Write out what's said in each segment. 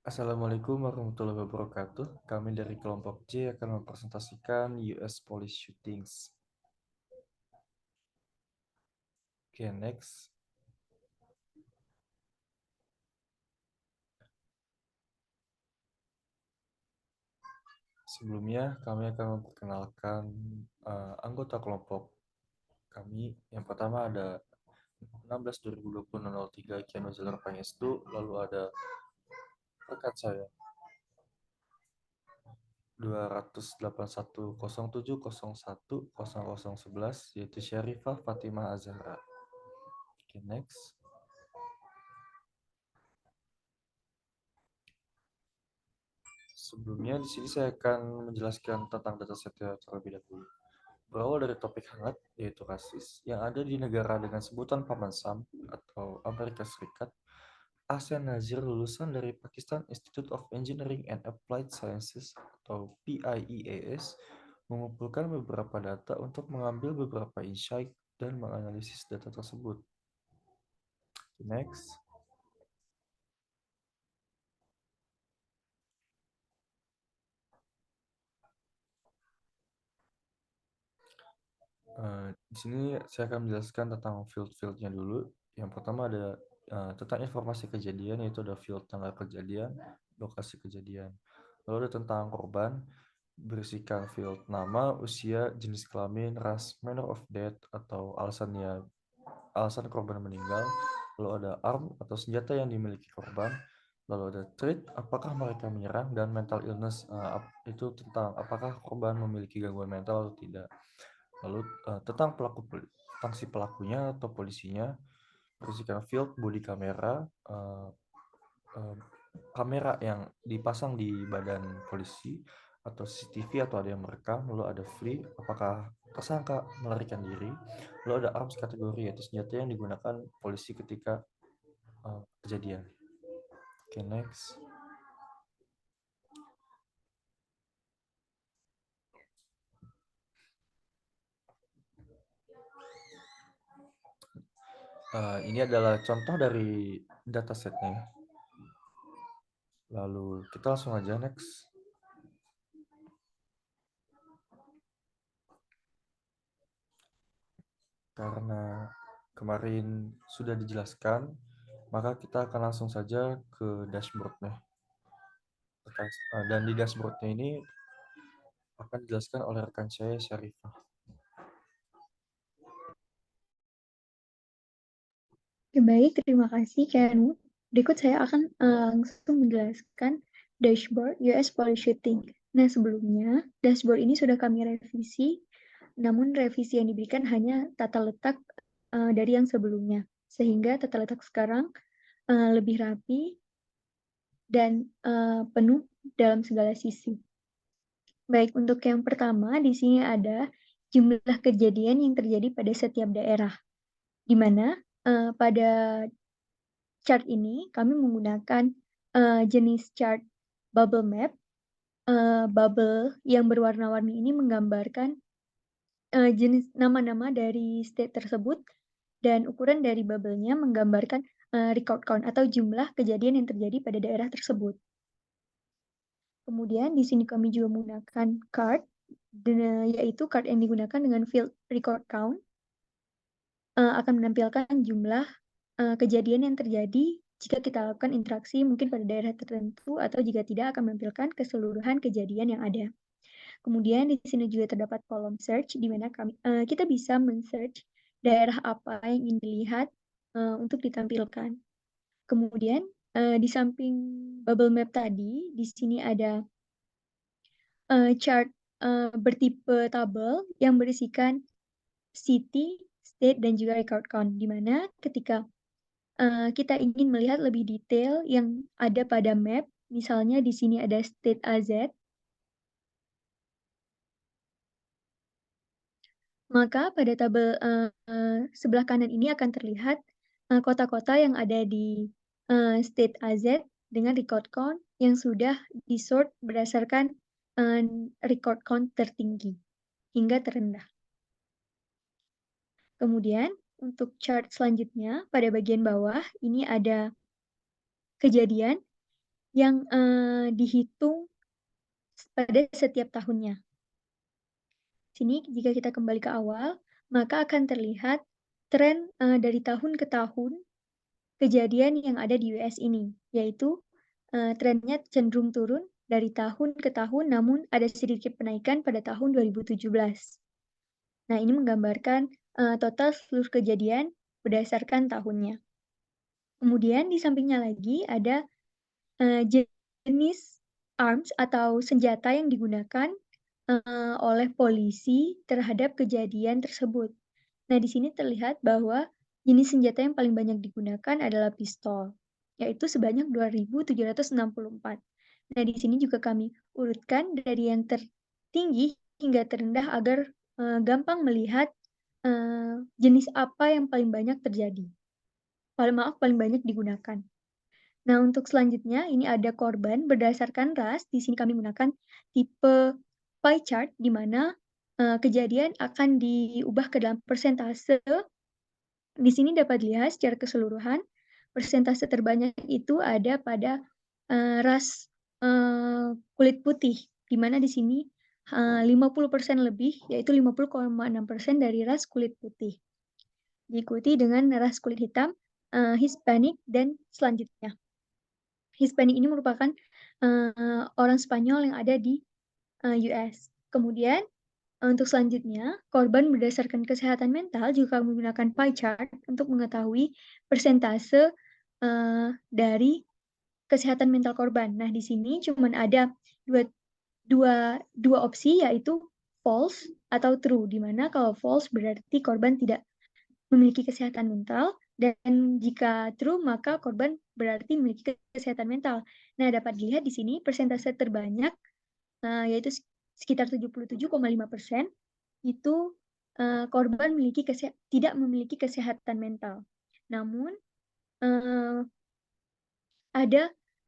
Assalamualaikum warahmatullahi wabarakatuh. Kami dari kelompok J akan mempresentasikan US Police Shootings. Oke, next. Sebelumnya, kami akan memperkenalkan anggota kelompok kami. Yang pertama ada 16/2020-003 Kiano Zeller Pangestu, lalu ada rekan saya 28107010011 yaitu Syarifah Fatimah Azhara. Oke, next. Sebelumnya di sini saya akan menjelaskan tentang datasetnya terlebih dahulu. Berawal dari topik hangat, yaitu rasis, yang ada di negara dengan sebutan Paman Sam atau Amerika Serikat, Ahsan Nazir lulusan dari Pakistan Institute of Engineering and Applied Sciences atau PIEAS mengumpulkan beberapa data untuk mengambil beberapa insight dan menganalisis data tersebut. Next. Di sini saya akan menjelaskan tentang field-fieldnya dulu. Yang pertama ada tentang informasi kejadian, yaitu ada field tanggal kejadian, lokasi kejadian. Lalu ada tentang korban, berisikan field nama, usia, jenis kelamin, ras, manner of death atau alasan korban meninggal. Lalu ada arm atau senjata yang dimiliki korban. Lalu ada trait, apakah mereka menyerang, dan mental illness itu tentang apakah korban memiliki gangguan mental atau tidak. Lalu tentang si pelakunya atau polisinya, berisikan field body kamera, kamera yang dipasang di badan polisi atau CCTV atau ada yang merekam. Lalu ada free, apakah tersangka melarikan diri. Lalu ada arms kategori, yaitu senjata yang digunakan polisi ketika kejadian. Oke, next. Ini adalah contoh dari datasetnya. Lalu kita langsung aja next. Karena kemarin sudah dijelaskan, maka kita akan langsung saja ke dashboardnya. Dan di dashboardnya ini akan dijelaskan oleh rekan saya, Syarifah. Baik, terima kasih Keanu. Berikut saya akan langsung menjelaskan dashboard US Police Shooting. Nah, sebelumnya dashboard ini sudah kami revisi, namun revisi yang diberikan hanya tata letak dari yang sebelumnya, sehingga tata letak sekarang lebih rapi dan penuh dalam segala sisi. Baik, untuk yang pertama di sini ada jumlah kejadian yang terjadi pada setiap daerah, di mana pada chart ini kami menggunakan jenis chart bubble map. Bubble yang berwarna-warni ini menggambarkan jenis nama-nama dari state tersebut, dan ukuran dari bubble-nya menggambarkan record count atau jumlah kejadian yang terjadi pada daerah tersebut. Kemudian di sini kami juga menggunakan card, yaitu card yang digunakan dengan field record count akan menampilkan jumlah kejadian yang terjadi jika kita lakukan interaksi mungkin pada daerah tertentu, atau jika tidak akan menampilkan keseluruhan kejadian yang ada. Kemudian di sini juga terdapat kolom search, di mana kita bisa men-search daerah apa yang ingin dilihat untuk ditampilkan. Kemudian di samping bubble map tadi, di sini ada chart bertipe tabel yang berisikan city, state, dan juga record count, di mana ketika kita ingin melihat lebih detail yang ada pada map, misalnya di sini ada state AZ, maka pada tabel sebelah kanan ini akan terlihat kota-kota yang ada di state AZ dengan record count yang sudah disort berdasarkan record count tertinggi hingga terendah. Kemudian untuk chart selanjutnya pada bagian bawah ini ada kejadian yang dihitung pada setiap tahunnya. Sini jika kita kembali ke awal, maka akan terlihat tren dari tahun ke tahun kejadian yang ada di US ini, yaitu trennya cenderung turun dari tahun ke tahun, namun ada sedikit penaikan pada tahun 2017. Nah, ini menggambarkan total seluruh kejadian berdasarkan tahunnya. Kemudian di sampingnya lagi ada jenis arms atau senjata yang digunakan oleh polisi terhadap kejadian tersebut. Nah, di sini terlihat bahwa jenis senjata yang paling banyak digunakan adalah pistol, yaitu sebanyak 2.764. Nah, di sini juga kami urutkan dari yang tertinggi hingga terendah agar gampang melihat jenis apa yang paling banyak terjadi. Paling banyak digunakan. Nah, untuk selanjutnya ini ada korban berdasarkan ras. Di sini kami menggunakan tipe pie chart di mana kejadian akan diubah ke dalam persentase. Di sini dapat dilihat secara keseluruhan persentase terbanyak itu ada pada ras kulit putih, di mana di sini 50% lebih, yaitu 50,6% dari ras kulit putih. Diikuti dengan ras kulit hitam, Hispanic, dan selanjutnya. Hispanic ini merupakan orang Spanyol yang ada di US. Kemudian untuk selanjutnya, korban berdasarkan kesehatan mental juga menggunakan pie chart untuk mengetahui persentase dari kesehatan mental korban. Nah, di sini cuma ada dua, dua opsi, yaitu false atau true, di mana kalau false berarti korban tidak memiliki kesehatan mental, dan jika true maka korban berarti memiliki kesehatan mental. Nah, dapat dilihat di sini persentase terbanyak yaitu sekitar 77,5% itu korban tidak memiliki kesehatan mental. Namun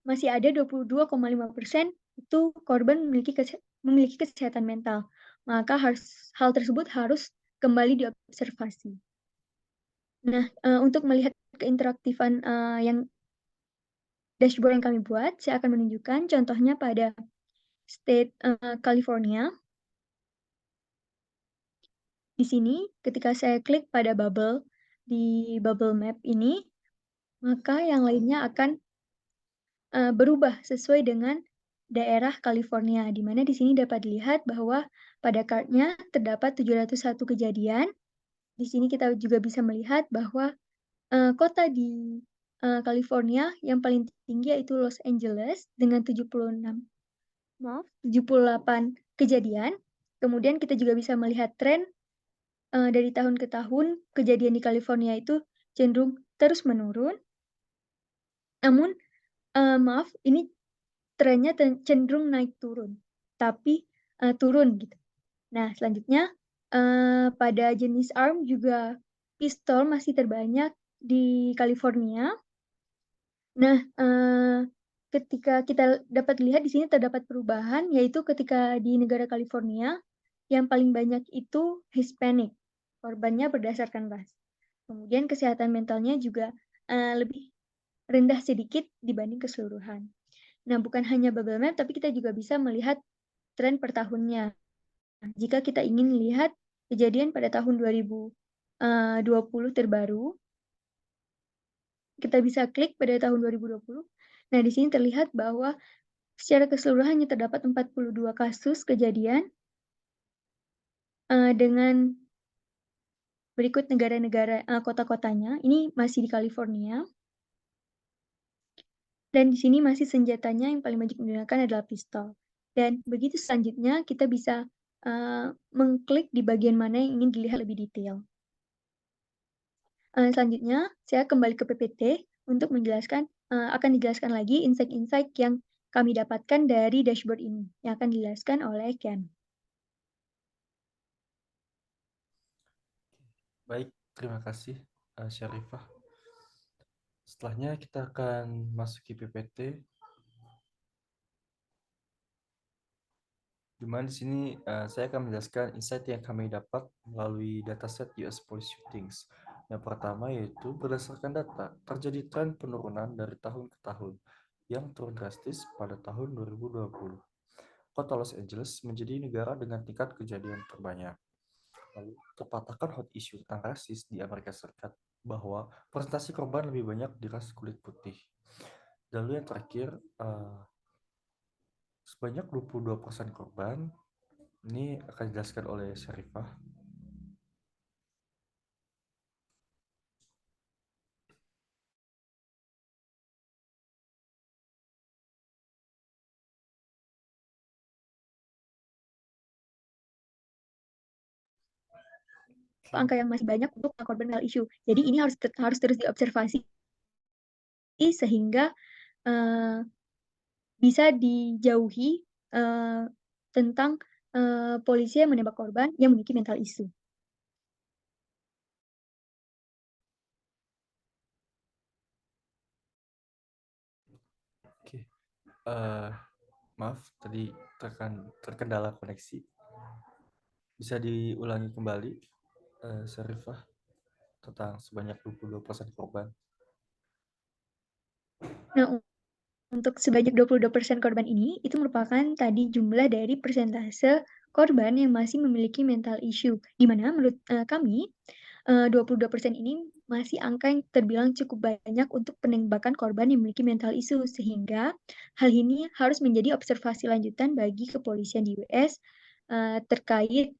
masih ada 22,5% itu korban memiliki kesehatan mental. Maka hal tersebut harus kembali diobservasi. Nah, untuk melihat keinteraktifan yang dashboard yang kami buat, saya akan menunjukkan contohnya pada state California. Di sini, ketika saya klik pada bubble di bubble map ini, maka yang lainnya akan berubah sesuai dengan daerah California, di mana di sini dapat dilihat bahwa pada kartnya terdapat 701 kejadian. Di sini kita juga bisa melihat bahwa kota di California yang paling tinggi yaitu Los Angeles dengan 78 kejadian. Kemudian kita juga bisa melihat tren dari tahun ke tahun kejadian di California itu cenderung terus menurun. Namun ini trennya cenderung naik turun, tapi turun gitu. Nah, selanjutnya pada jenis arm juga pistol masih terbanyak di California. Nah, ketika kita dapat lihat di sini terdapat perubahan, yaitu ketika di negara California yang paling banyak itu Hispanic, korbannya berdasarkan ras. Kemudian kesehatan mentalnya juga lebih rendah sedikit dibanding keseluruhan. Nah, bukan hanya bubble map, tapi kita juga bisa melihat tren per tahunnya. Jika kita ingin melihat kejadian pada tahun 2020 terbaru, kita bisa klik pada tahun 2020. Nah, di sini terlihat bahwa secara keseluruhannya terdapat 42 kasus kejadian dengan berikut negara-negara kota-kotanya. Ini masih di California. Dan di sini masih senjatanya yang paling banyak digunakan adalah pistol. Dan begitu selanjutnya kita bisa mengklik di bagian mana yang ingin dilihat lebih detail. Selanjutnya, saya kembali ke PPT untuk akan dijelaskan lagi insight-insight yang kami dapatkan dari dashboard ini, yang akan dijelaskan oleh Ken. Baik, terima kasih Syarifah. Setelahnya kita akan masuki PPT, di mana di sini saya akan menjelaskan insight yang kami dapat melalui dataset US Police Shootings. Yang pertama yaitu berdasarkan data, terjadi tren penurunan dari tahun ke tahun. yang turun drastis pada tahun 2020. Kota Los Angeles menjadi negara dengan tingkat kejadian terbanyak. Lalu, terpatahkan hot issue tentang rasis di Amerika Serikat bahwa presentasi korban lebih banyak di ras kulit putih. Lalu yang terakhir, sebanyak 22% korban, ini akan dijelaskan oleh Syarifah. Angka yang masih banyak untuk korban mental issue. Jadi ini harus terus diobservasi sehingga bisa dijauhi tentang polisi yang menembak korban yang memiliki mental issue. Oke, maaf tadi terkendala koneksi. Bisa diulangi kembali, Syarifah, tentang sebanyak 22% korban. Nah, untuk sebanyak 22% korban ini, itu merupakan tadi jumlah dari persentase korban yang masih memiliki mental issue. Di mana menurut kami, 22% ini masih angka yang terbilang cukup banyak untuk penembakan korban yang memiliki mental issue. Sehingga hal ini harus menjadi observasi lanjutan bagi kepolisian di US terkait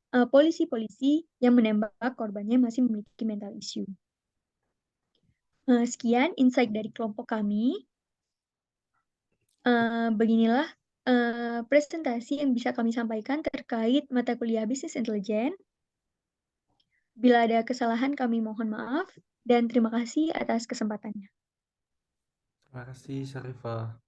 polisi-polisi yang menembak korbannya masih memiliki mental issue. Sekian insight dari kelompok kami. Beginilah presentasi yang bisa kami sampaikan terkait mata kuliah Business Intelligence. Bila ada kesalahan kami mohon maaf dan terima kasih atas kesempatannya. Terima kasih, Syarifah.